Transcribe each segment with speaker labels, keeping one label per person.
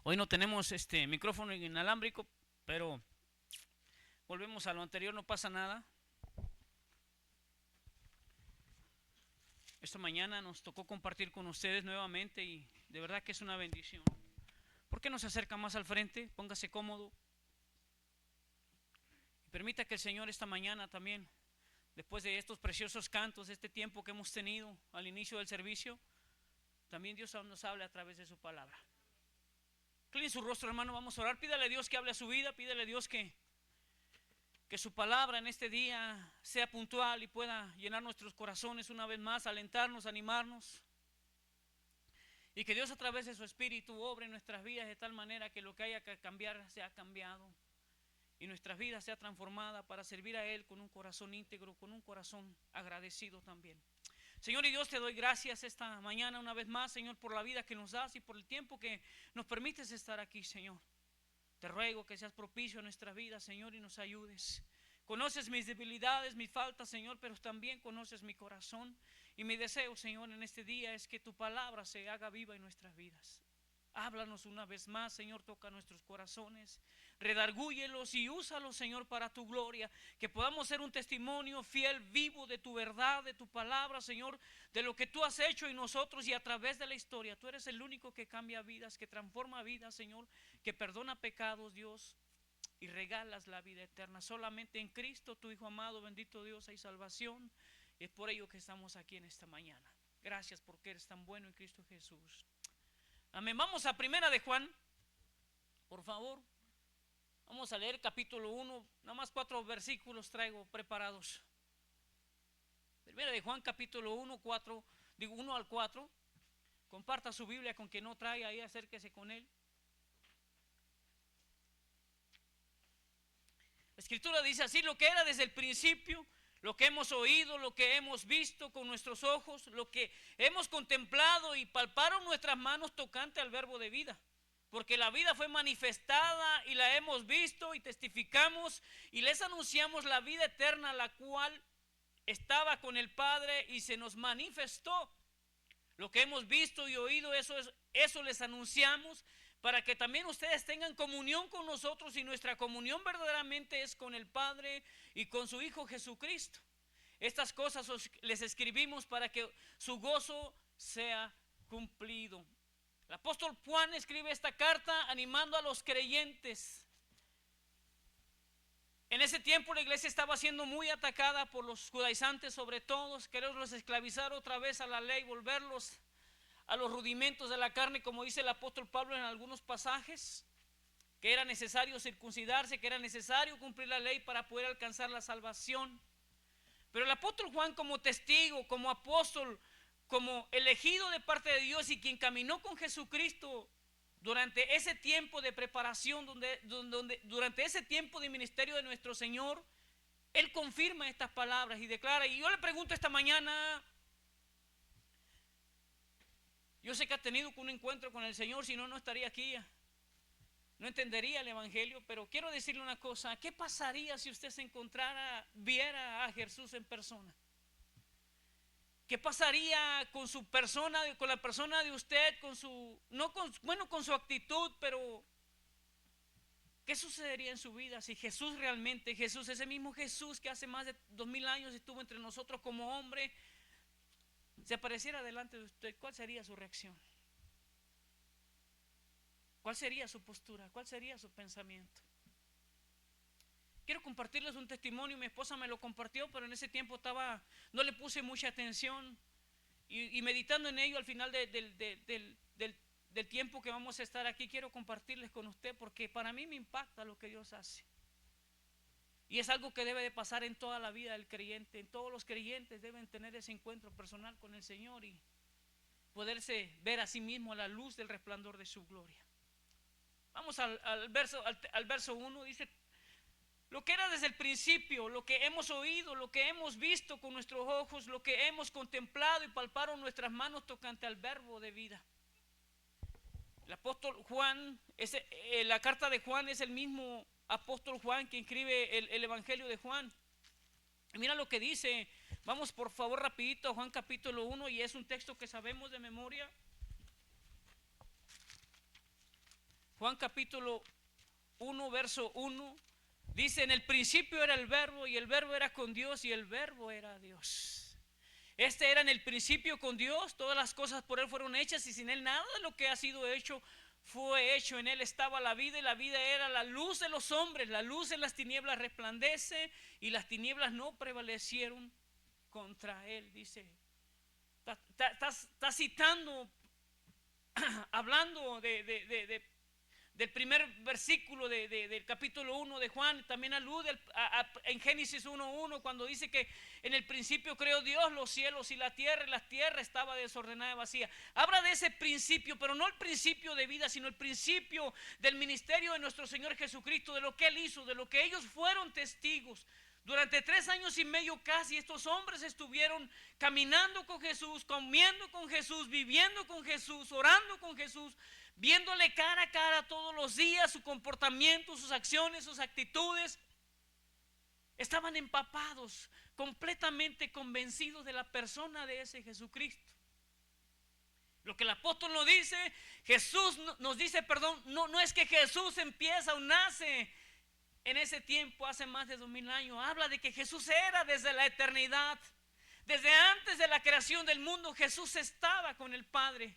Speaker 1: Hoy no tenemos micrófono inalámbrico, pero volvemos a lo anterior, no pasa nada. Esta mañana nos tocó compartir con ustedes nuevamente y de verdad que es una bendición. ¿Por qué no se acerca más al frente? Póngase cómodo. Y permita que el Señor esta mañana también, después de estos preciosos cantos, de este tiempo que hemos tenido al inicio del servicio, también Dios nos hable a través de su palabra. Incline su rostro, hermano, vamos a orar. Pídale a Dios que hable a su vida, pídale a Dios que su palabra en este día sea puntual y pueda llenar nuestros corazones una vez más, alentarnos, animarnos. Y que Dios a través de su Espíritu obre en nuestras vidas de tal manera que lo que haya que cambiar sea cambiado y nuestras vidas sea transformada para servir a Él con un corazón íntegro, con un corazón agradecido también. Señor y Dios, te doy gracias esta mañana una vez más, Señor, por la vida que nos das y por el tiempo que nos permites estar aquí, Señor. Te ruego que seas propicio a nuestra vida, Señor, y nos ayudes. Conoces mis debilidades, mis faltas, Señor, pero también conoces mi corazón. Y mi deseo, Señor, en este día es que tu palabra se haga viva en nuestras vidas. Háblanos una vez más, Señor, toca nuestros corazones, redargúyelos y úsalos, Señor, para tu gloria, que podamos ser un testimonio fiel, vivo de tu verdad, de tu palabra, Señor, de lo que tú has hecho en nosotros y a través de la historia. Tú eres el único que cambia vidas, que transforma vidas, Señor, que perdona pecados, Dios, y regalas la vida eterna. Solamente en Cristo, tu Hijo amado, bendito Dios, hay salvación, y es por ello que estamos aquí en esta mañana. Gracias porque eres tan bueno en Cristo Jesús. Amén. Vamos a Primera de Juan, por favor. Vamos a leer capítulo 1, nada más 4 versículos traigo preparados. Primera de Juan, capítulo 1, 1 al 4. Comparta su Biblia con quien no trae, ahí acérquese con él. La Escritura dice así: lo que era desde el principio, lo que hemos oído, lo que hemos visto con nuestros ojos, lo que hemos contemplado y palparon nuestras manos tocante al verbo de vida. Porque la vida fue manifestada y la hemos visto y testificamos y les anunciamos la vida eterna, la cual estaba con el Padre y se nos manifestó. Lo que hemos visto y oído, eso les anunciamos, para que también ustedes tengan comunión con nosotros, y nuestra comunión verdaderamente es con el Padre y con su Hijo Jesucristo. Estas cosas les escribimos para que su gozo sea cumplido. El apóstol Juan escribe esta carta animando a los creyentes. En ese tiempo la iglesia estaba siendo muy atacada por los judaizantes, sobre todo, quererlos esclavizar otra vez a la ley, volverlos a los rudimentos de la carne, como dice el apóstol Pablo en algunos pasajes, que era necesario circuncidarse, que era necesario cumplir la ley para poder alcanzar la salvación. Pero el apóstol Juan, como testigo, como apóstol, como elegido de parte de Dios y quien caminó con Jesucristo durante ese tiempo de preparación, durante ese tiempo de ministerio de nuestro Señor, él confirma estas palabras y declara. Y yo le pregunto esta mañana, yo sé que ha tenido un encuentro con el Señor, si no, no estaría aquí, no entendería el Evangelio, pero quiero decirle una cosa: ¿qué pasaría si usted se encontrara, viera a Jesús en persona? ¿Qué pasaría con su persona, con la persona de usted, con su actitud, pero qué sucedería en su vida si Jesús realmente, ese mismo Jesús que hace más de 2000 años estuvo entre nosotros como hombre, se apareciera delante de usted? ¿Cuál sería su reacción? ¿Cuál sería su postura? ¿Cuál sería su pensamiento? Quiero compartirles un testimonio. Mi esposa me lo compartió, pero en ese tiempo no le puse mucha atención, y meditando en ello al final del tiempo que vamos a estar aquí, quiero compartirles con usted, porque para mí me impacta lo que Dios hace, y es algo que debe de pasar en toda la vida del creyente. En todos los creyentes deben tener ese encuentro personal con el Señor y poderse ver a sí mismo a la luz del resplandor de su gloria. Vamos al verso 1, dice: lo que era desde el principio, lo que hemos oído, lo que hemos visto con nuestros ojos, lo que hemos contemplado y palparon nuestras manos tocante al verbo de vida. El apóstol Juan, la carta de Juan es el mismo apóstol Juan que escribe el Evangelio de Juan. Y mira lo que dice. Vamos por favor rapidito a Juan capítulo 1, y es un texto que sabemos de memoria. Juan capítulo 1, verso 1, dice: en el principio era el verbo, y el verbo era con Dios, y el verbo era Dios. Este era en el principio con Dios, todas las cosas por Él fueron hechas, y sin Él nada de lo que ha sido hecho fue hecho. En Él estaba la vida, y la vida era la luz de los hombres. La luz en las tinieblas resplandece, y las tinieblas no prevalecieron contra Él. Dice, está citando, hablando del primer versículo del capítulo 1 de Juan. También alude en Génesis 1:1, cuando dice que en el principio creó Dios los cielos y la tierra estaba desordenada y vacía. Habla de ese principio, pero no el principio de vida, sino el principio del ministerio de nuestro Señor Jesucristo, de lo que Él hizo, de lo que ellos fueron testigos. Durante 3 años y medio casi, estos hombres estuvieron caminando con Jesús, comiendo con Jesús, viviendo con Jesús, orando con Jesús, viéndole cara a cara todos los días, su comportamiento, sus acciones, sus actitudes. Estaban empapados, completamente convencidos de la persona de ese Jesucristo. Lo que el apóstol nos dice, no es que Jesús empieza o nace en ese tiempo, hace más de 2000 años. Habla de que Jesús era desde la eternidad. Desde antes de la creación del mundo, Jesús estaba con el Padre.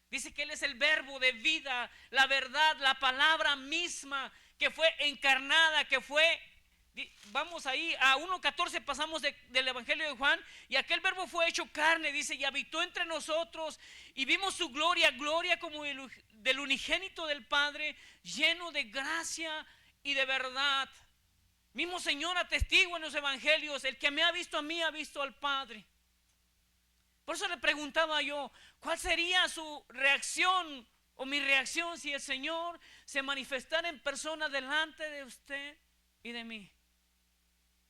Speaker 1: Dice que Él es el verbo de vida, la verdad, la palabra misma que fue encarnada, que fue, vamos ahí a 1:14, pasamos del Evangelio de Juan, y aquel verbo fue hecho carne, dice, y habitó entre nosotros, y vimos su gloria, gloria como del unigénito del Padre, lleno de gracia y de verdad. Mismo Señor atestigua en los evangelios: el que me ha visto a mí ha visto al Padre. Por eso le preguntaba yo, ¿cuál sería su reacción o mi reacción si el Señor se manifestara en persona delante de usted y de mí?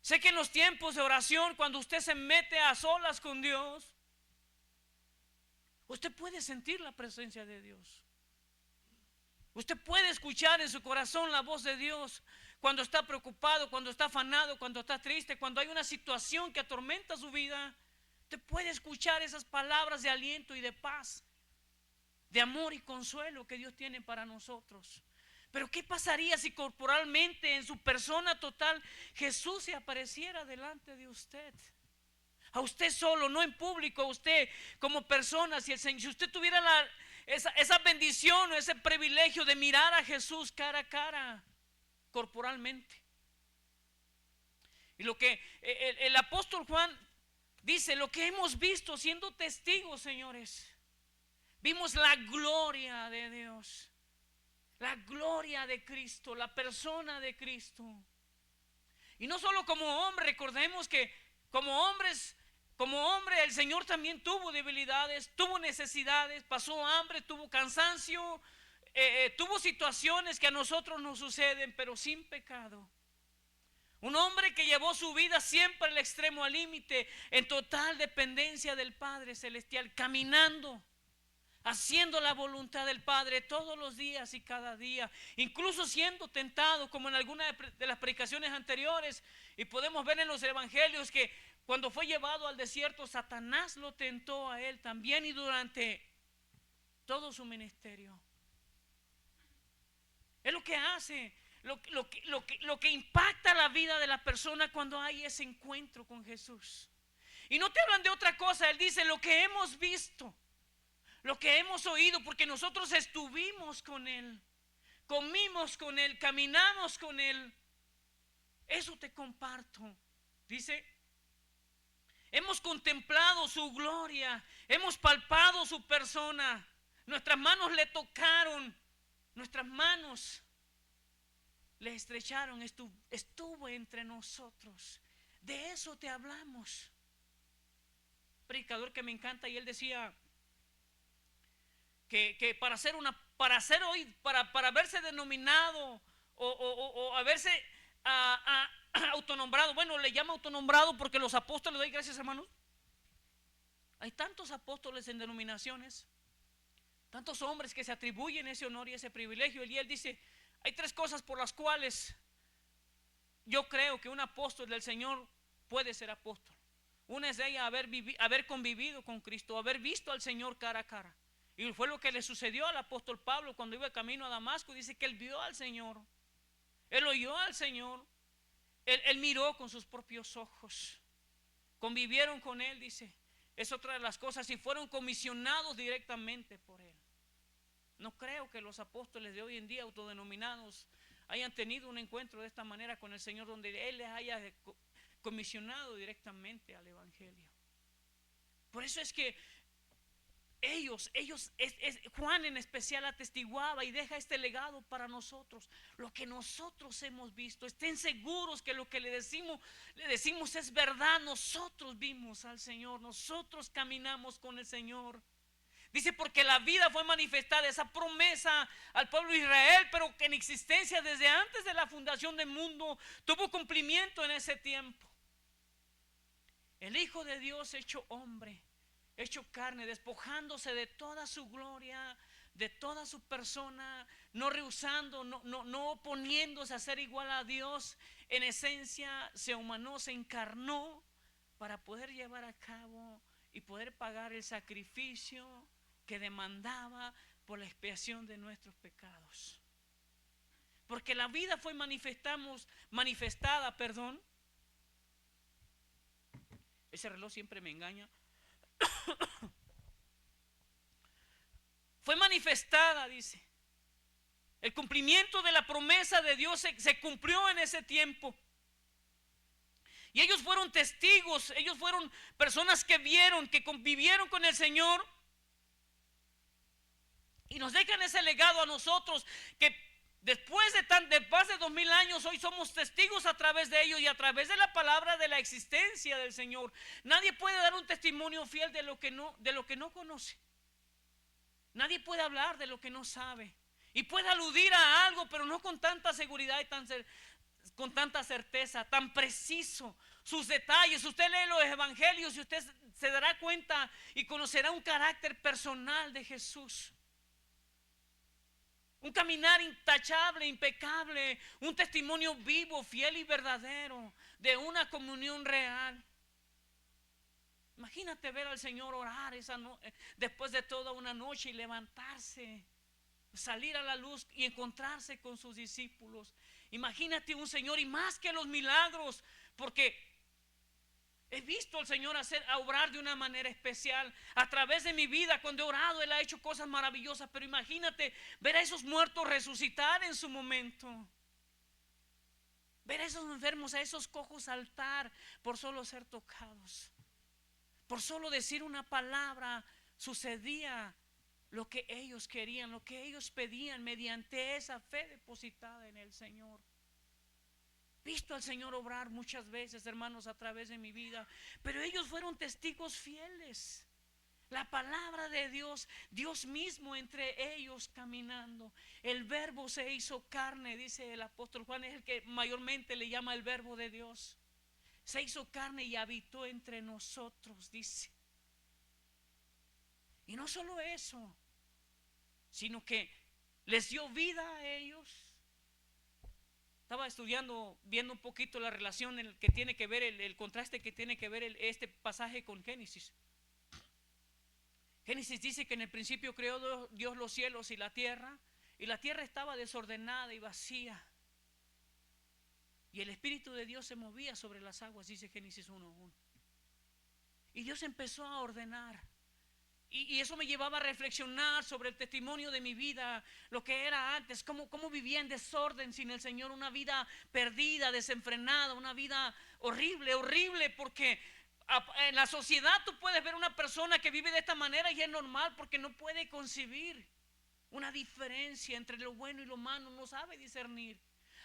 Speaker 1: Sé que en los tiempos de oración, cuando usted se mete a solas con Dios, usted puede sentir la presencia de Dios. Usted puede escuchar en su corazón la voz de Dios cuando está preocupado, cuando está afanado, cuando está triste, cuando hay una situación que atormenta su vida. Usted puede escuchar esas palabras de aliento y de paz, de amor y consuelo que Dios tiene para nosotros. Pero ¿qué pasaría si corporalmente, en su persona total, Jesús se apareciera delante de usted? A usted solo, no en público, a usted como persona. Si usted tuviera esa bendición o ese privilegio de mirar a Jesús cara a cara, corporalmente. Y lo que el apóstol Juan dice, lo que hemos visto siendo testigos, señores, vimos la gloria de Dios, la gloria de Cristo, la persona de Cristo. Y no solo como hombre, recordemos que como hombre el Señor también tuvo debilidades, tuvo necesidades, pasó hambre, tuvo cansancio, tuvo situaciones que a nosotros nos suceden, pero sin pecado. Un hombre que llevó su vida siempre al extremo, al límite, en total dependencia del Padre Celestial, caminando, haciendo la voluntad del Padre todos los días y cada día, incluso siendo tentado, como en alguna de las predicaciones anteriores, y podemos ver en los evangelios que cuando fue llevado al desierto, Satanás lo tentó a él también, y durante todo su ministerio. Es lo que hace, lo que impacta la vida de la persona cuando hay ese encuentro con Jesús. Y no te hablan de otra cosa. Él dice, lo que hemos visto, lo que hemos oído, porque nosotros estuvimos con Él, comimos con Él, caminamos con Él. Eso te comparto. Dice, hemos contemplado su gloria, hemos palpado su persona, nuestras manos le tocaron, nuestras manos le estrecharon, estuvo entre nosotros. De eso te hablamos. Predicador que me encanta, y él decía que para verse denominado o haberse autonombrado, bueno, le llama autonombrado porque los apóstoles, doy gracias, hermanos, hay tantos apóstoles en denominaciones, tantos hombres que se atribuyen ese honor y ese privilegio, y él dice, hay 3 cosas por las cuales yo creo que un apóstol del Señor puede ser apóstol. Una es de ella haber convivido con Cristo, haber visto al Señor cara a cara. Y fue lo que le sucedió al apóstol Pablo cuando iba camino a Damasco. Dice que él vio al Señor, él oyó al Señor, él miró con sus propios ojos, convivieron con él, dice. Es otra de las cosas, y fueron comisionados directamente por él. No creo que los apóstoles de hoy en día autodenominados hayan tenido un encuentro de esta manera con el Señor, donde él les haya comisionado directamente al evangelio. Por eso es que Juan en especial atestiguaba y deja este legado para nosotros, lo que nosotros hemos visto. Estén seguros que lo que le decimos es verdad. Nosotros vimos al Señor, nosotros caminamos con el Señor. Dice, porque la vida fue manifestada, esa promesa al pueblo de Israel, pero que en existencia desde antes de la fundación del mundo, tuvo cumplimiento en ese tiempo. El Hijo de Dios hecho hombre, hecho carne, despojándose de toda su gloria, de toda su persona, no rehusando, no oponiéndose a ser igual a Dios. En esencia se humanó, se encarnó para poder llevar a cabo y poder pagar el sacrificio que demandaba por la expiación de nuestros pecados. Porque la vida fue manifestada. Ese reloj siempre me engaña. Fue manifestada, dice. El cumplimiento de la promesa de Dios se cumplió en ese tiempo. Y ellos fueron testigos, ellos fueron personas que vieron, que convivieron con el Señor. Y nos dejan ese legado a nosotros, que después de más de 2000 años, hoy somos testigos a través de ellos y a través de la palabra de la existencia del Señor. Nadie puede dar un testimonio fiel de lo que no conoce. Nadie puede hablar de lo que no sabe. Y puede aludir a algo, pero no con tanta seguridad y con tanta certeza, tan preciso. Sus detalles, usted lee los evangelios y usted se dará cuenta y conocerá un carácter personal de Jesús. Un caminar intachable, impecable, un testimonio vivo, fiel y verdadero de una comunión real. Imagínate ver al Señor orar después de toda una noche y levantarse, salir a la luz y encontrarse con sus discípulos. Imagínate un Señor, y más que los milagros, porque he visto al Señor a obrar de una manera especial a través de mi vida. Cuando he orado, Él ha hecho cosas maravillosas. Pero imagínate ver a esos muertos resucitar en su momento, ver a esos enfermos, a esos cojos saltar por solo ser tocados, por solo decir una palabra. Sucedía lo que ellos querían, lo que ellos pedían, mediante esa fe depositada en el Señor. Visto al Señor obrar muchas veces, hermanos, a través de mi vida, pero ellos fueron testigos fieles. La palabra de Dios, Dios mismo entre ellos caminando. El verbo se hizo carne, dice el apóstol Juan, es el que mayormente le llama el verbo de Dios. Se hizo carne y habitó entre nosotros, dice. Y no solo eso, sino que les dio vida a ellos. Estaba estudiando, viendo un poquito la relación que tiene que ver, el contraste que tiene que ver este pasaje con Génesis. Génesis dice que en el principio creó Dios los cielos y la tierra estaba desordenada y vacía. Y el Espíritu de Dios se movía sobre las aguas, dice Génesis 1:1. Y Dios empezó a ordenar. Y eso me llevaba a reflexionar sobre el testimonio de mi vida, lo que era antes, cómo vivía en desorden sin el Señor, una vida perdida, desenfrenada, una vida horrible, porque en la sociedad tú puedes ver una persona que vive de esta manera y es normal, porque no puede concebir una diferencia entre lo bueno y lo malo, no sabe discernir.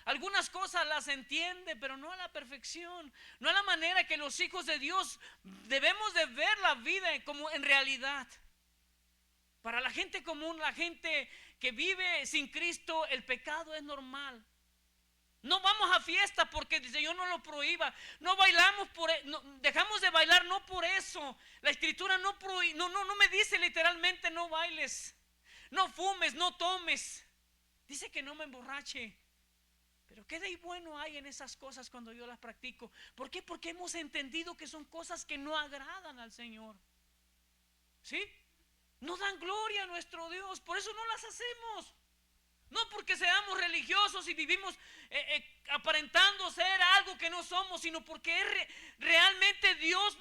Speaker 1: Algunas cosas las entiende, pero no a la perfección, no a la manera que los hijos de Dios debemos de ver la vida como en realidad. Para la gente común, la gente que vive sin Cristo, el pecado es normal. No vamos a fiesta porque el Señor no lo prohíba. No bailamos dejamos de bailar no por eso. La Escritura no me dice literalmente no bailes, no fumes, no tomes. Dice que no me emborrache. Pero qué de bueno hay en esas cosas cuando yo las practico. ¿Por qué? Porque hemos entendido que son cosas que no agradan al Señor. ¿Sí? no dan gloria a nuestro Dios. Por eso no las hacemos. No porque seamos religiosos y vivimos aparentando ser algo que no somos, sino porque realmente Dios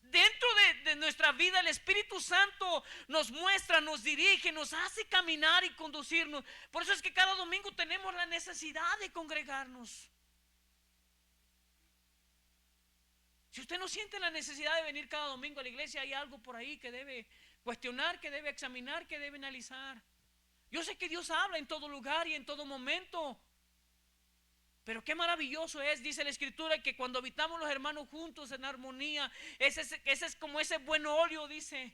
Speaker 1: dentro de nuestra vida, el Espíritu Santo nos muestra, nos dirige, nos hace caminar y conducirnos. Por eso es que cada domingo tenemos la necesidad de congregarnos. Si usted no siente la necesidad de venir cada domingo a la iglesia, hay algo por ahí que debe cuestionar, que debe examinar, que debe analizar. Yo sé que Dios habla en todo lugar y en todo momento, pero qué maravilloso es, dice la Escritura, que cuando habitamos los hermanos juntos en armonía, ese es como ese buen óleo, dice,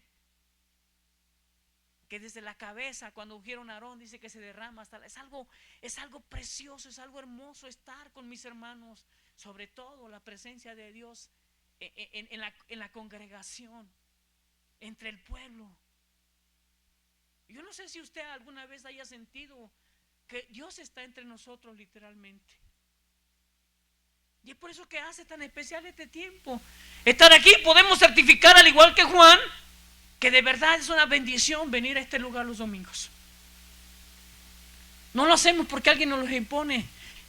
Speaker 1: que desde la cabeza, cuando ungieron a Aarón, dice que se derrama hasta es algo precioso, es algo hermoso estar con mis hermanos, sobre todo la presencia de Dios en la congregación, entre el pueblo. Yo no sé si usted alguna vez haya sentido que Dios está entre nosotros literalmente. Y es por eso que hace tan especial este tiempo. Estar aquí, podemos certificar al igual que Juan, que de verdad es una bendición venir a este lugar los domingos. No lo hacemos porque alguien nos lo impone,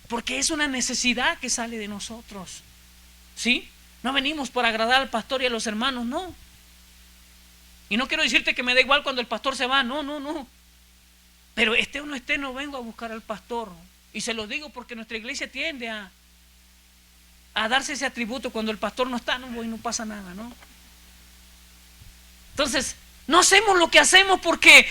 Speaker 1: porque es una necesidad que sale de nosotros. ¿Sí? No venimos por agradar al pastor y a los hermanos, no. Y no quiero decirte que me da igual cuando el pastor se va, no. Pero esté o no esté, no vengo a buscar al pastor. Y se lo digo porque nuestra iglesia tiende a darse ese atributo. Cuando el pastor no está, no voy, no pasa nada, ¿no? Entonces, no hacemos lo que hacemos porque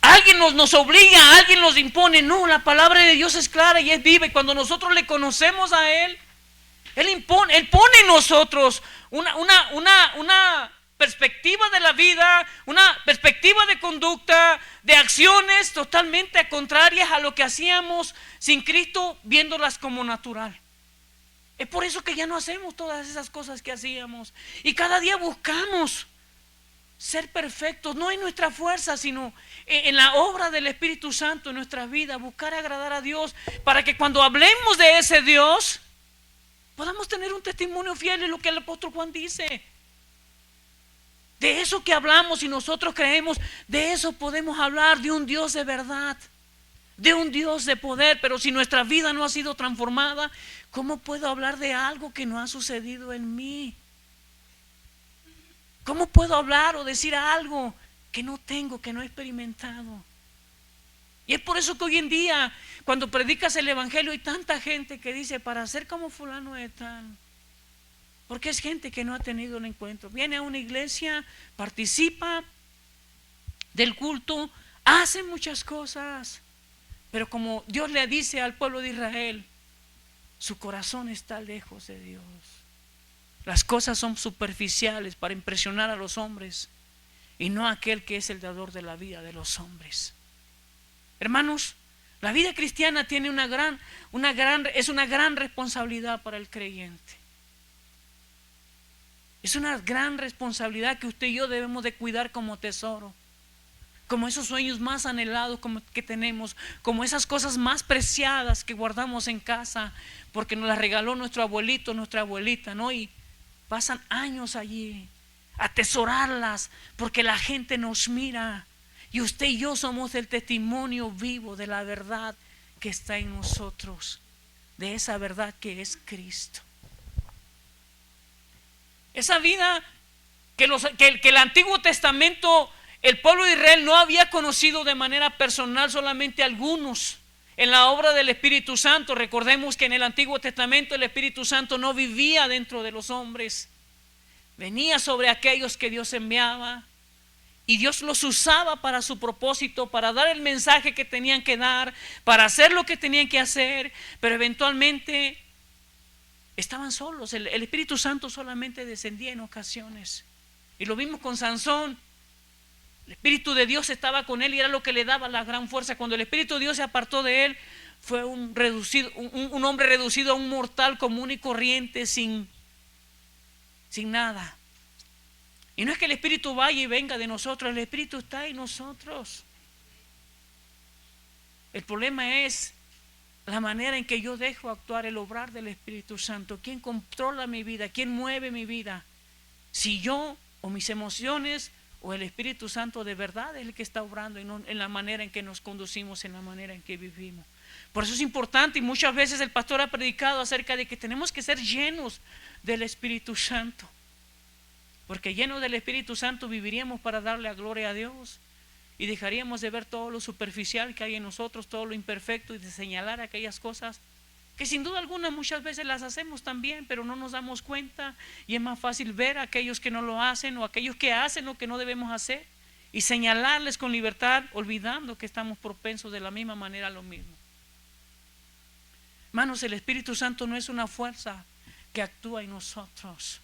Speaker 1: alguien nos obliga, alguien nos impone. No, la palabra de Dios es clara y es viva. Y cuando nosotros le conocemos a Él pone en nosotros una perspectiva de la vida, una perspectiva de conducta, de acciones totalmente contrarias a lo que hacíamos sin Cristo, viéndolas como natural. Es por eso que ya no hacemos todas esas cosas que hacíamos y cada día buscamos ser perfectos, no en nuestra fuerza, sino en la obra del Espíritu Santo en nuestras vidas, buscar agradar a Dios, para que cuando hablemos de ese Dios podamos tener un testimonio fiel en lo que el apóstol Juan dice. De eso que hablamos y nosotros creemos, de eso podemos hablar, de un Dios de verdad, de un Dios de poder. Pero si nuestra vida no ha sido transformada, ¿cómo puedo hablar de algo que no ha sucedido en mí? ¿Cómo puedo hablar o decir algo que no tengo, que no he experimentado? Y es por eso que hoy en día, cuando predicas el evangelio, hay tanta gente que dice, para ser como fulano de tal. Porque es gente que no ha tenido un encuentro. Viene a una iglesia, participa del culto, hace muchas cosas, pero como Dios le dice al pueblo de Israel, su corazón está lejos de Dios. Las cosas son superficiales para impresionar a los hombres y no a aquel que es el dador de la vida de los hombres. Hermanos, la vida cristiana tiene es una gran responsabilidad para el creyente. Es una gran responsabilidad que usted y yo debemos de cuidar como tesoro, como esos sueños más anhelados que tenemos, como esas cosas más preciadas que guardamos en casa porque nos las regaló nuestro abuelito, nuestra abuelita, ¿no? Y pasan años allí, atesorarlas porque la gente nos mira y usted y yo somos el testimonio vivo de la verdad que está en nosotros, de esa verdad que es Cristo. Esa vida que el Antiguo Testamento, el pueblo de Israel no había conocido de manera personal, solamente algunos. En la obra del Espíritu Santo, recordemos que en el Antiguo Testamento el Espíritu Santo no vivía dentro de los hombres, venía sobre aquellos que Dios enviaba y Dios los usaba para su propósito, para dar el mensaje que tenían que dar, para hacer lo que tenían que hacer, pero eventualmente estaban solos. El Espíritu Santo solamente descendía en ocasiones. Y lo vimos con Sansón. El Espíritu de Dios estaba con él y era lo que le daba la gran fuerza. Cuando el Espíritu de Dios se apartó de él, fue un hombre reducido a un mortal común y corriente, sin nada. Y no es que el Espíritu vaya y venga de nosotros, el Espíritu está en nosotros. El problema es la manera en que yo dejo actuar el obrar del Espíritu Santo. ¿Quién controla mi vida? ¿Quién mueve mi vida? Si yo o mis emociones o el Espíritu Santo de verdad es el que está obrando y no en la manera en que nos conducimos, en la manera en que vivimos. Por eso es importante, y muchas veces el pastor ha predicado acerca de que tenemos que ser llenos del Espíritu Santo, porque llenos del Espíritu Santo viviríamos para darle la gloria a Dios y dejaríamos de ver todo lo superficial que hay en nosotros, todo lo imperfecto, y de señalar aquellas cosas que sin duda alguna muchas veces las hacemos también, pero no nos damos cuenta, y es más fácil ver a aquellos que no lo hacen o aquellos que hacen lo que no debemos hacer y señalarles con libertad, olvidando que estamos propensos de la misma manera a lo mismo. Hermanos, el Espíritu Santo no es una fuerza que actúa en nosotros,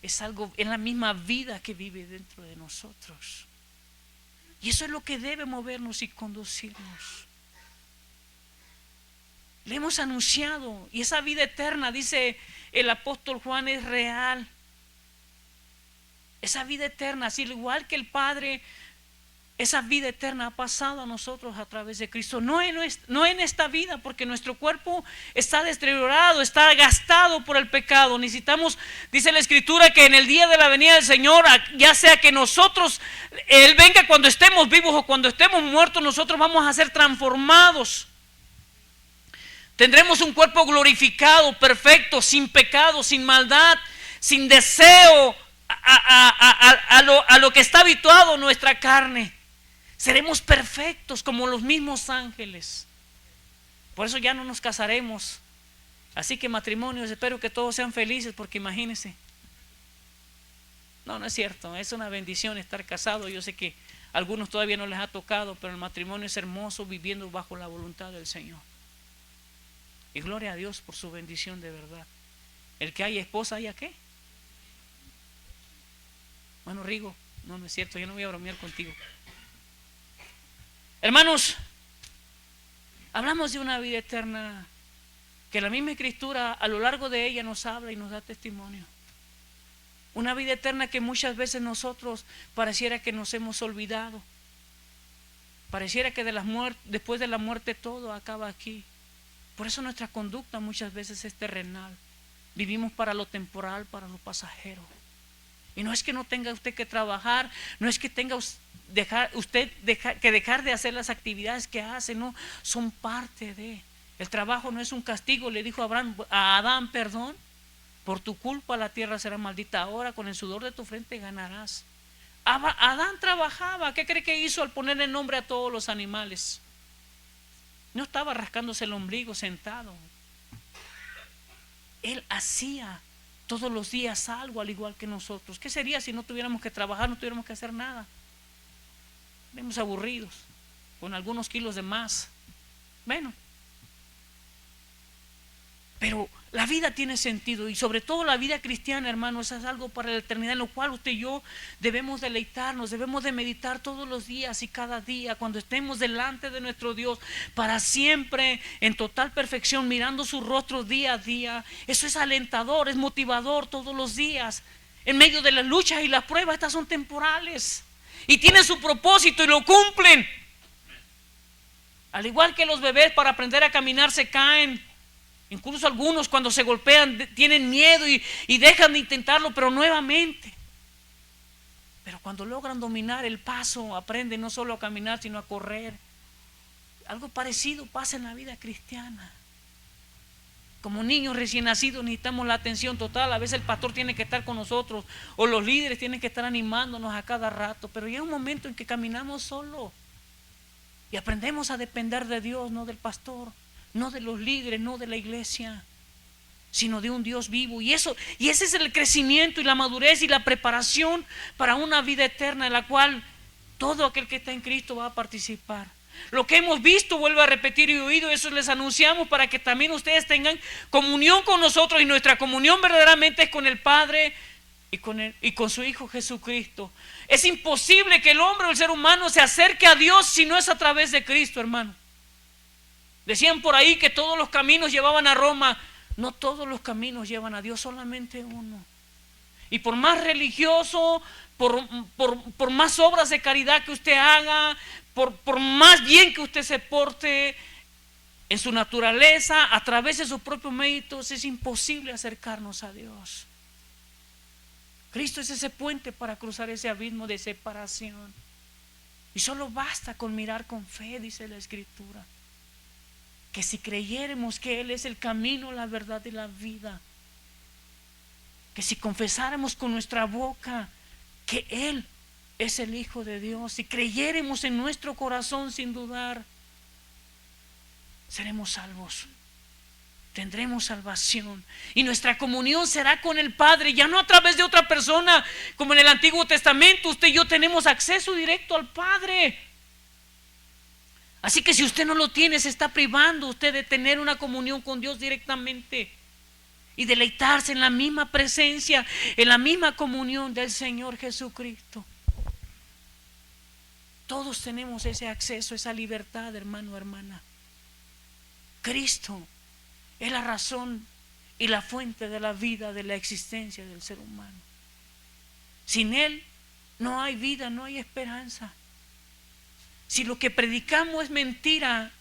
Speaker 1: es algo, es la misma vida que vive dentro de nosotros, y eso es lo que debe movernos y conducirnos. Le hemos anunciado, y esa vida eterna, dice el apóstol Juan, es real. Esa vida eterna, así igual que el Padre, esa vida eterna ha pasado a nosotros a través de Cristo. No en esta vida, porque nuestro cuerpo está deteriorado, está gastado por el pecado. Necesitamos, dice la Escritura, que en el día de la venida del Señor, ya sea que nosotros, Él venga cuando estemos vivos o cuando estemos muertos, nosotros vamos a ser transformados. Tendremos un cuerpo glorificado, perfecto, sin pecado, sin maldad, sin deseo a lo que está habituado nuestra carne. Seremos perfectos como los mismos ángeles. Por eso ya no nos casaremos. Así que matrimonios, espero que todos sean felices, porque imagínense. No es cierto, es una bendición estar casado. Yo sé que a algunos todavía no les ha tocado, pero el matrimonio es hermoso viviendo bajo la voluntad del Señor. Y gloria a Dios por su bendición de verdad. El que haya esposa, ¿haya qué? Bueno, Rigo, no es cierto, yo no voy a bromear contigo. Hermanos, hablamos de una vida eterna que la misma Escritura a lo largo de ella nos habla y nos da testimonio. Una vida eterna que muchas veces nosotros pareciera que nos hemos olvidado. Pareciera que después de la muerte todo acaba aquí. Por eso nuestra conducta muchas veces es terrenal. Vivimos para lo temporal, para lo pasajero. Y no es que no tenga usted que trabajar, no es que tenga usted que dejar de hacer las actividades que hace, no, son parte de. El trabajo no es un castigo, le dijo a Adán, perdón, por tu culpa la tierra será maldita, ahora con el sudor de tu frente ganarás. Adán trabajaba, ¿qué cree que hizo al poner el nombre a todos los animales? No estaba rascándose el ombligo sentado. Él hacía todos los días algo al igual que nosotros. ¿Qué sería si no tuviéramos que trabajar, no tuviéramos que hacer nada? Vemos aburridos, con algunos kilos de más. Bueno, pero la vida tiene sentido, y sobre todo la vida cristiana, hermanos, es algo para la eternidad, en lo cual usted y yo debemos deleitarnos, debemos de meditar todos los días y cada día, cuando estemos delante de nuestro Dios, para siempre en total perfección, mirando su rostro día a día. Eso es alentador, es motivador todos los días. En medio de las luchas y las pruebas, estas son temporales y tienen su propósito y lo cumplen. Al igual que los bebés, para aprender a caminar se caen. Incluso algunos cuando se golpean tienen miedo y dejan de intentarlo, pero nuevamente. Pero cuando logran dominar el paso, aprenden no solo a caminar, sino a correr. Algo parecido pasa en la vida cristiana. Como niños recién nacidos necesitamos la atención total. A veces el pastor tiene que estar con nosotros, o los líderes tienen que estar animándonos a cada rato. Pero llega un momento en que caminamos solo y aprendemos a depender de Dios, no del pastor, no de los líderes, no de la iglesia, sino de un Dios vivo. Y ese es el crecimiento y la madurez y la preparación para una vida eterna en la cual todo aquel que está en Cristo va a participar. Lo que hemos visto, vuelvo a repetir y oído, eso les anunciamos para que también ustedes tengan comunión con nosotros, y nuestra comunión verdaderamente es con el Padre y con su Hijo Jesucristo. Es imposible que el hombre o el ser humano se acerque a Dios si no es a través de Cristo, hermano. Decían por ahí que todos los caminos llevaban a Roma. No todos los caminos llevan a Dios, solamente uno. Y por más religioso, por más obras de caridad que usted haga, por más bien que usted se porte en su naturaleza, a través de sus propios méritos, es imposible acercarnos a Dios. Cristo es ese puente para cruzar ese abismo de separación. Y solo basta con mirar con fe, dice la Escritura, que si creyéramos que Él es el camino, la verdad y la vida, que si confesáramos con nuestra boca que Él es el Hijo de Dios, si creyéramos en nuestro corazón sin dudar, seremos salvos. Tendremos salvación y nuestra comunión será con el Padre, ya no a través de otra persona como en el Antiguo Testamento. Usted y yo tenemos acceso directo al Padre. Así que si usted no lo tiene, se está privando usted de tener una comunión con Dios directamente y deleitarse en la misma presencia, en la misma comunión del Señor Jesucristo. Todos tenemos ese acceso, esa libertad, hermano, hermana. Cristo es la razón y la fuente de la vida, de la existencia del ser humano. Sin Él no hay vida, no hay esperanza. Si lo que predicamos es mentira,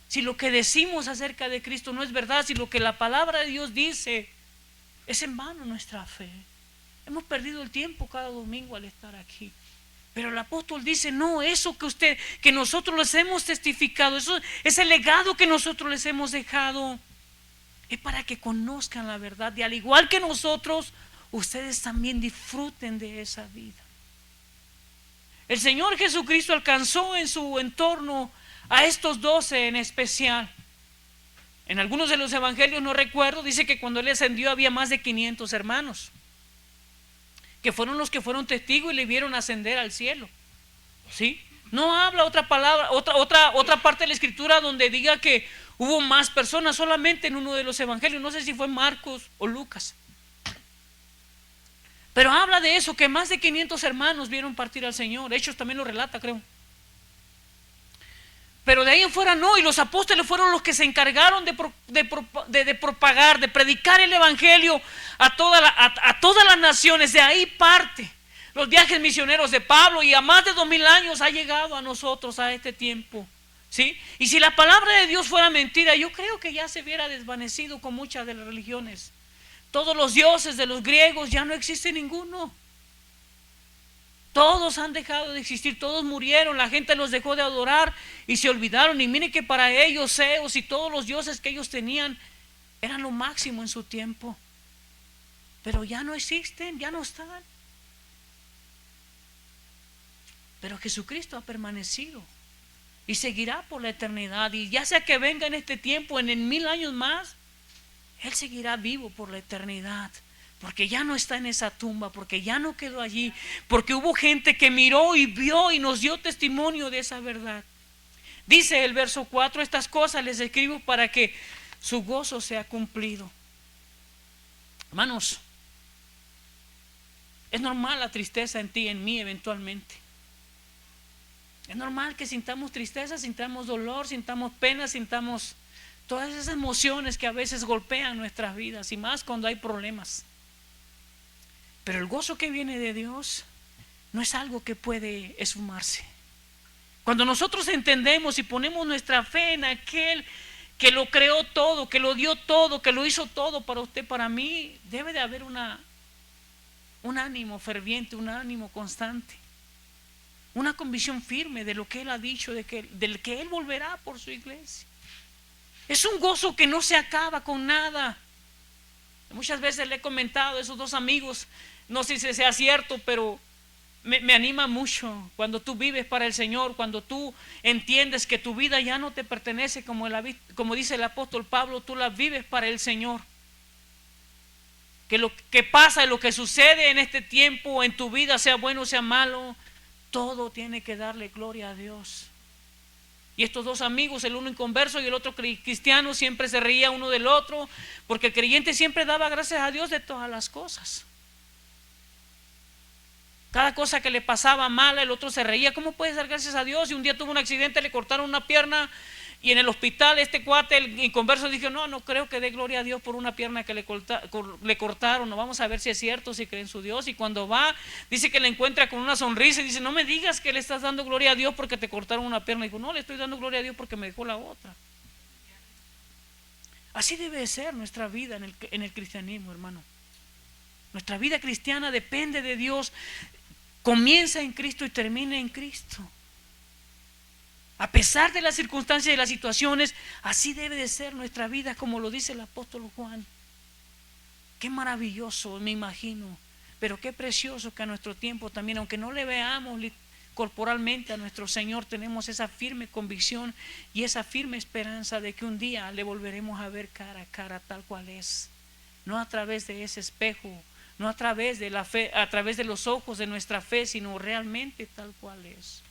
Speaker 1: si lo que decimos acerca de Cristo no es verdad, si lo que la palabra de Dios dice, es en vano nuestra fe. Hemos perdido el tiempo cada domingo al estar aquí. Pero el apóstol dice, no, eso que nosotros les hemos testificado, eso, ese legado que nosotros les hemos dejado, es para que conozcan la verdad y al igual que nosotros, ustedes también disfruten de esa vida. El Señor Jesucristo alcanzó en su entorno a estos 12 en especial. En algunos de los evangelios, no recuerdo, dice que cuando Él ascendió había más de 500 hermanos, que fueron los que fueron testigos y le vieron ascender al cielo. ¿Sí? No habla otra palabra, otra parte de la Escritura donde diga que hubo más personas, solamente en uno de los evangelios, no sé si fue Marcos o Lucas. Pero habla de eso, que más de 500 hermanos vieron partir al Señor. Hechos también lo relata, creo. Pero de ahí en fuera no, y los apóstoles fueron los que se encargaron de propagar, de predicar el evangelio a todas las naciones. De ahí parte los viajes misioneros de Pablo, y a más de 2000 años ha llegado a nosotros a este tiempo. ¿Sí? Y si la palabra de Dios fuera mentira, yo creo que ya se hubiera desvanecido con muchas de las religiones. Todos los dioses de los griegos, ya no existe ninguno. Todos han dejado de existir, todos murieron, la gente los dejó de adorar y se olvidaron. Y miren que para ellos Zeus y todos los dioses que ellos tenían eran lo máximo en su tiempo. Pero ya no existen, ya no están. Pero Jesucristo ha permanecido y seguirá por la eternidad. Y ya sea que venga en este tiempo, en 1000 años más, Él seguirá vivo por la eternidad. Porque ya no está en esa tumba, porque ya no quedó allí, porque hubo gente que miró y vio y nos dio testimonio de esa verdad. Dice el verso 4, estas cosas les escribo para que su gozo sea cumplido. Hermanos, es normal la tristeza en ti y en mí eventualmente. Es normal que sintamos tristeza, sintamos dolor, sintamos pena, sintamos todas esas emociones que a veces golpean nuestras vidas, y más cuando hay problemas. Pero el gozo que viene de Dios no es algo que puede esfumarse. Cuando nosotros entendemos y ponemos nuestra fe en aquel que lo creó todo, que lo dio todo, que lo hizo todo para usted, para mí, debe de haber un ánimo ferviente, un ánimo constante, una convicción firme de lo que Él ha dicho, del que Él volverá por su iglesia. Es un gozo que no se acaba con nada. Muchas veces le he comentado a esos 2 amigos, no sé si sea cierto, pero me anima mucho cuando tú vives para el Señor, cuando tú entiendes que tu vida ya no te pertenece, como dice el apóstol Pablo, tú la vives para el Señor. Que lo que pasa y lo que sucede en este tiempo, en tu vida, sea bueno o sea malo, todo tiene que darle gloria a Dios. Y estos 2 amigos, el uno inconverso y el otro cristiano, siempre se reía uno del otro, porque el creyente siempre daba gracias a Dios de todas las cosas. Cada cosa que le pasaba mala, el otro se reía. ¿Cómo puedes dar gracias a Dios? Y un día tuvo un accidente, le cortaron una pierna, y en el hospital este cuate, el inconverso, dijo, no creo que dé gloria a Dios por una pierna que le cortaron. No, vamos a ver si es cierto, si cree en su Dios. Y cuando va, dice que le encuentra con una sonrisa y dice, no me digas que le estás dando gloria a Dios porque te cortaron una pierna. Y dijo, no, le estoy dando gloria a Dios porque me dejó la otra. Así debe ser nuestra vida en el cristianismo, hermano. Nuestra vida cristiana depende de Dios. Comienza en Cristo y termina en Cristo. A pesar de las circunstancias y las situaciones, así debe de ser nuestra vida, como lo dice el apóstol Juan. Qué maravilloso, me imagino, pero qué precioso que a nuestro tiempo también, aunque no le veamos corporalmente a nuestro Señor, tenemos esa firme convicción y esa firme esperanza de que un día le volveremos a ver cara a cara tal cual es, no a través de ese espejo, no a través de la fe, a través de los ojos de nuestra fe, sino realmente tal cual es.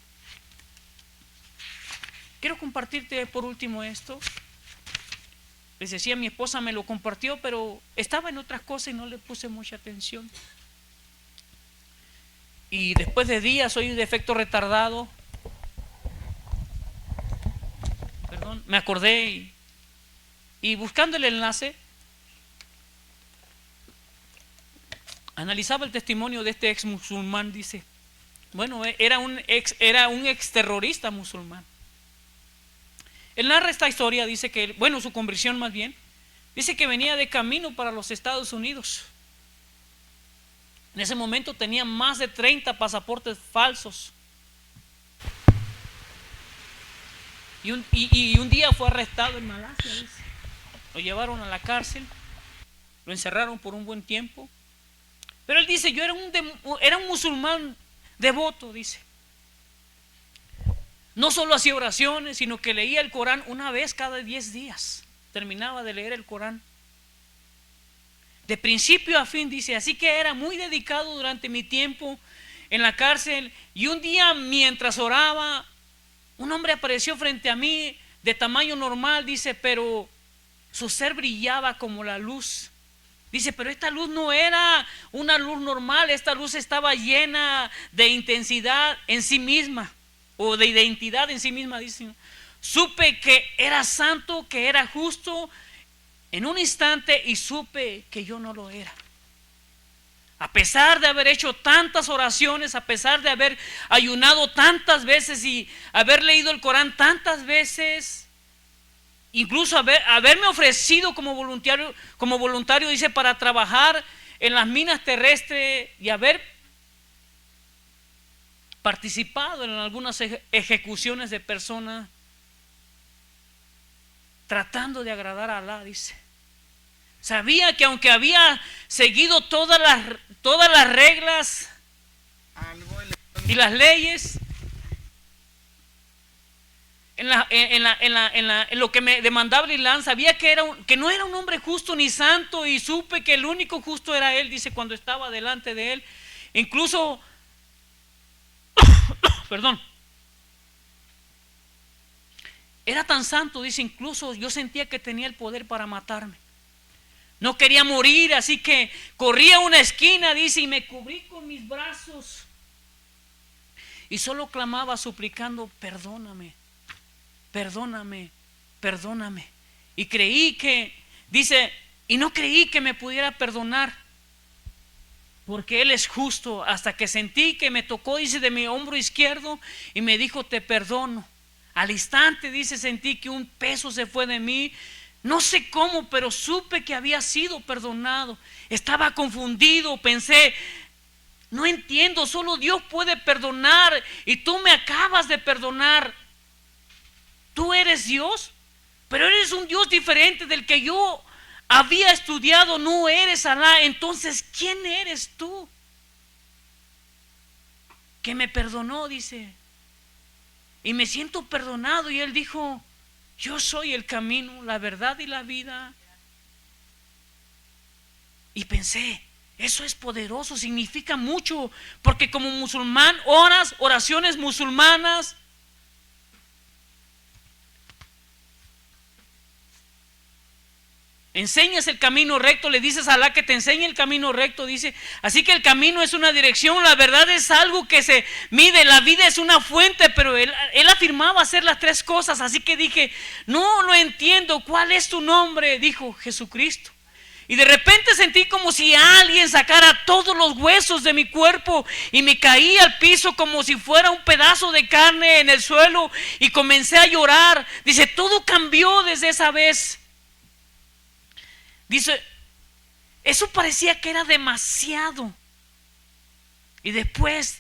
Speaker 1: Quiero compartirte por último esto. Les decía, mi esposa me lo compartió, pero estaba en otras cosas y no le puse mucha atención. Y después de días, soy de efecto retardado. Perdón, me acordé y buscando el enlace, analizaba el testimonio de este ex musulmán. Dice, bueno, era un ex terrorista musulmán. Él narra esta historia, dice que, bueno, su conversión más bien, dice que venía de camino para los Estados Unidos. En ese momento tenía más de 30 pasaportes falsos. Y un día fue arrestado en Malasia, dice. Lo llevaron a la cárcel, lo encerraron por un buen tiempo. Pero él dice, yo era un musulmán devoto, dice. No solo hacía oraciones, sino que leía el Corán una vez cada 10 días. Terminaba de leer el Corán. De principio a fin, dice, así que era muy dedicado durante mi tiempo en la cárcel. Y un día, mientras oraba, un hombre apareció frente a mí de tamaño normal, dice, pero su ser brillaba como la luz. Dice, pero esta luz no era una luz normal, esta luz estaba llena de intensidad en sí misma, o de identidad en sí misma, dice. Supe que era santo, que era justo en un instante y supe que yo no lo era. A pesar de haber hecho tantas oraciones, a pesar de haber ayunado tantas veces y haber leído el Corán tantas veces, incluso haberme ofrecido como voluntario, dice, para trabajar en las minas terrestres y haber participado en algunas ejecuciones de personas tratando de agradar a Alá, dice. Sabía que aunque había seguido todas las reglas y las leyes en lo que me demandaba el Islam, sabía que no era un hombre justo ni santo, y supe que el único justo era él, dice, cuando estaba delante de él. Incluso perdón, era tan santo, dice, incluso yo sentía que tenía el poder para matarme. No quería morir, así que corrí a una esquina, dice, y me cubrí con mis brazos y solo clamaba suplicando, perdóname, perdóname, perdóname. Y creí que, dice, y no creí que me pudiera perdonar, porque Él es justo, hasta que sentí que me tocó, dice, de mi hombro izquierdo y me dijo, te perdono. Al instante, dice, sentí que un peso se fue de mí. No sé cómo, pero supe que había sido perdonado. Estaba confundido, pensé, no entiendo, solo Dios puede perdonar y tú me acabas de perdonar. Tú eres Dios, pero eres un Dios diferente del que yo había estudiado. No eres Alá. Entonces, ¿quién eres tú? Que me perdonó, dice, y me siento perdonado. Y él dijo, yo soy el camino, la verdad y la vida. Y pensé, eso es poderoso, significa mucho, porque como musulmán oras oraciones musulmanas. Enseñas el camino recto, le dices a Alá que te enseñe el camino recto, dice. Así que el camino es una dirección, la verdad es algo que se mide, la vida es una fuente, pero él afirmaba hacer las tres cosas. Así que dije, no lo entiendo, ¿cuál es tu nombre? Dijo, Jesucristo. Y de repente sentí como si alguien sacara todos los huesos de mi cuerpo y me caí al piso como si fuera un pedazo de carne en el suelo y comencé a llorar. Dice, todo cambió desde esa vez. Dice, Eso parecía que era demasiado. Y después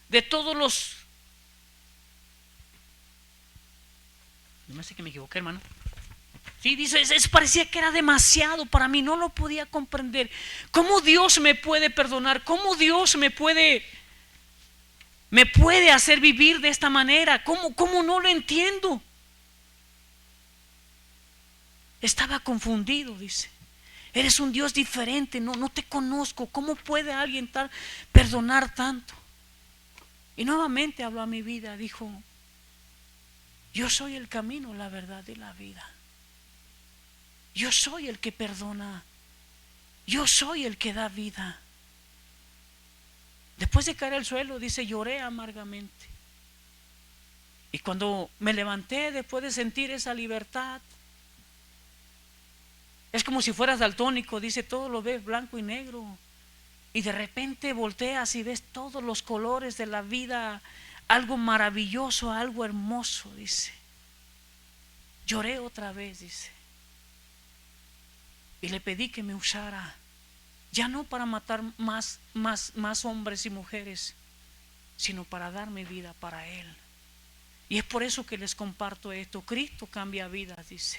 Speaker 1: de todos los... No me sé que me equivoqué, hermano. Sí, dice, eso parecía que era demasiado para mí, no lo podía comprender. ¿Cómo Dios me puede perdonar? ¿Cómo Dios me puede hacer vivir de esta manera? ¿Cómo no lo entiendo? Estaba confundido, dice. Eres un Dios diferente, no te conozco. ¿Cómo puede alguien perdonar tanto? Y nuevamente habló a mi vida, dijo, yo soy el camino, la verdad y la vida. Yo soy el que perdona. Yo soy el que da vida. Después de caer al suelo, dice, lloré amargamente. Y cuando me levanté después de sentir esa libertad, es como si fueras daltónico, dice, todo lo ves blanco y negro. Y de repente volteas y ves todos los colores de la vida, algo maravilloso, algo hermoso, dice. Lloré otra vez, dice. Y le pedí que me usara, ya no para matar más hombres y mujeres, sino para dar mi vida para Él. Y es por eso que les comparto esto. Cristo cambia vidas, dice.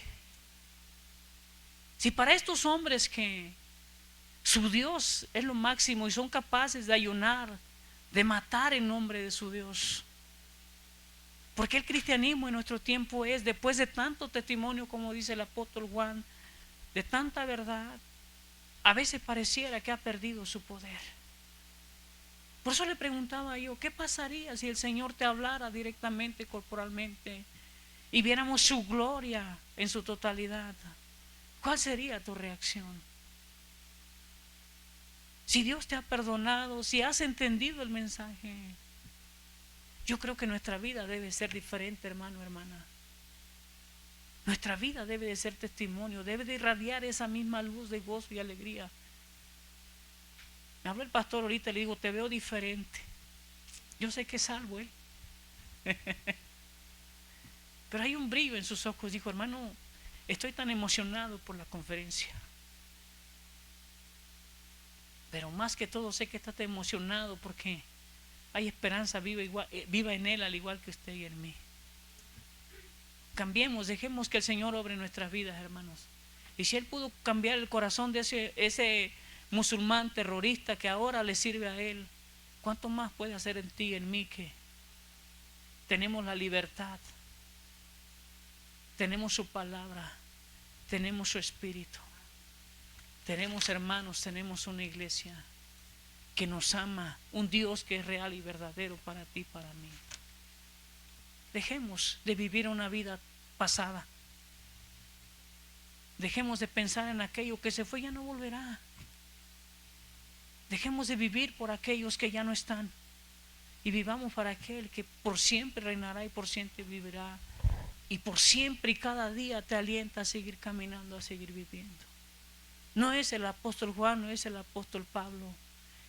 Speaker 1: Si para estos hombres que su Dios es lo máximo y son capaces de ayunar, de matar en nombre de su Dios, porque el cristianismo en nuestro tiempo es, después de tanto testimonio, como dice el apóstol Juan, de tanta verdad, a veces pareciera que ha perdido su poder. Por eso le preguntaba yo, ¿qué pasaría si el Señor te hablara directamente, corporalmente, y viéramos su gloria en su totalidad? ¿Cuál sería tu reacción? Si Dios te ha perdonado, si has entendido el mensaje, yo creo que nuestra vida debe ser diferente, hermano, hermana. Nuestra vida debe de ser testimonio, debe de irradiar esa misma luz de gozo y alegría. Me habló el pastor ahorita y le digo, te veo diferente. Yo sé que es salvo él. Pero hay un brillo en sus ojos. Dijo, hermano, estoy tan emocionado por la conferencia. Pero más que todo sé que está tan emocionado porque hay esperanza viva en él, al igual que usted y en mí. Cambiemos, dejemos que el Señor obre en nuestras vidas, hermanos. Y si Él pudo cambiar el corazón de ese musulmán terrorista que ahora le sirve a Él, ¿cuánto más puede hacer en ti y en mí, que tenemos la libertad, tenemos su palabra, tenemos su espíritu, tenemos hermanos, tenemos una iglesia que nos ama, un Dios que es real y verdadero para ti y para mí? Dejemos de vivir una vida pasada. Dejemos de pensar en aquello que se fue, ya no volverá. Dejemos de vivir por aquellos que ya no están y vivamos para aquel que por siempre reinará y por siempre vivirá, y por siempre y cada día te alienta a seguir caminando, a seguir viviendo. No es el apóstol Juan, no es el apóstol Pablo,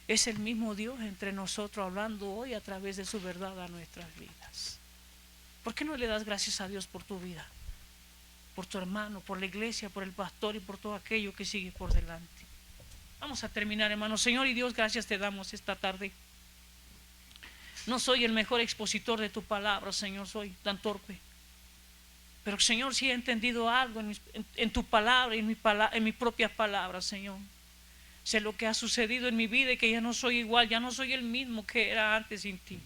Speaker 1: es el mismo Dios entre nosotros, hablando hoy a través de su verdad a nuestras vidas. ¿Por qué no le das gracias a Dios por tu vida, por tu hermano, por la iglesia, por el pastor y por todo aquello que sigue por delante? Vamos a terminar, hermano. Señor y Dios, gracias te damos esta tarde. No soy el mejor expositor de tu palabra, Señor, soy tan torpe. Pero Señor, sí he entendido algo en tu palabra y en mi propia palabra, Señor. Sé lo que ha sucedido en mi vida y que ya no soy igual, ya no soy el mismo que era antes sin ti.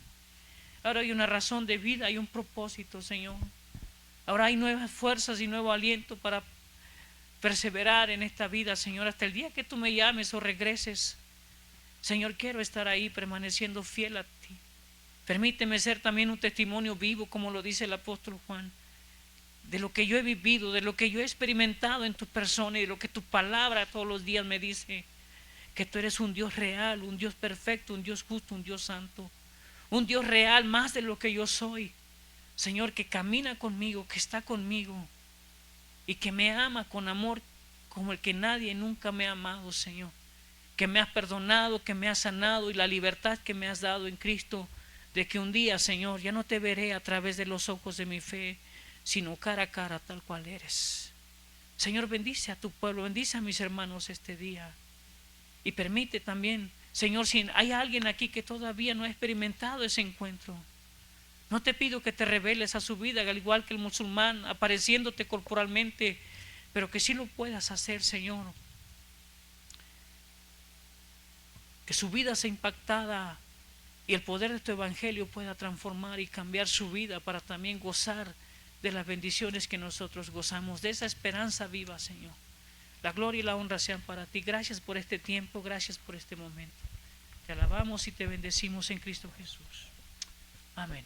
Speaker 1: Ahora hay una razón de vida, hay un propósito, Señor. Ahora hay nuevas fuerzas y nuevo aliento para perseverar en esta vida, Señor, hasta el día que tú me llames o regreses. Señor, quiero estar ahí permaneciendo fiel a ti. Permíteme ser también un testimonio vivo, como lo dice el apóstol Juan, de lo que yo he vivido, de lo que yo he experimentado en tu persona y de lo que tu palabra todos los días me dice, que tú eres un Dios real, un Dios perfecto, un Dios justo, un Dios santo, un Dios real más de lo que yo soy. Señor, que camina conmigo, que está conmigo y que me ama con amor como el que nadie nunca me ha amado, Señor. Que me has perdonado, que me has sanado y la libertad que me has dado en Cristo, de que un día, Señor, ya no te veré a través de los ojos de mi fe, sino cara a cara tal cual eres. Señor, bendice a tu pueblo, bendice a mis hermanos este día. Y permite también, Señor, si hay alguien aquí que todavía no ha experimentado ese encuentro, no te pido que te reveles a su vida, al igual que el musulmán, apareciéndote corporalmente, pero que sí lo puedas hacer, Señor. Que su vida sea impactada y el poder de tu evangelio pueda transformar y cambiar su vida para también gozar de las bendiciones que nosotros gozamos, de esa esperanza viva, Señor. La gloria y la honra sean para ti. Gracias por este tiempo, gracias por este momento. Te alabamos y te bendecimos en Cristo Jesús. Amén.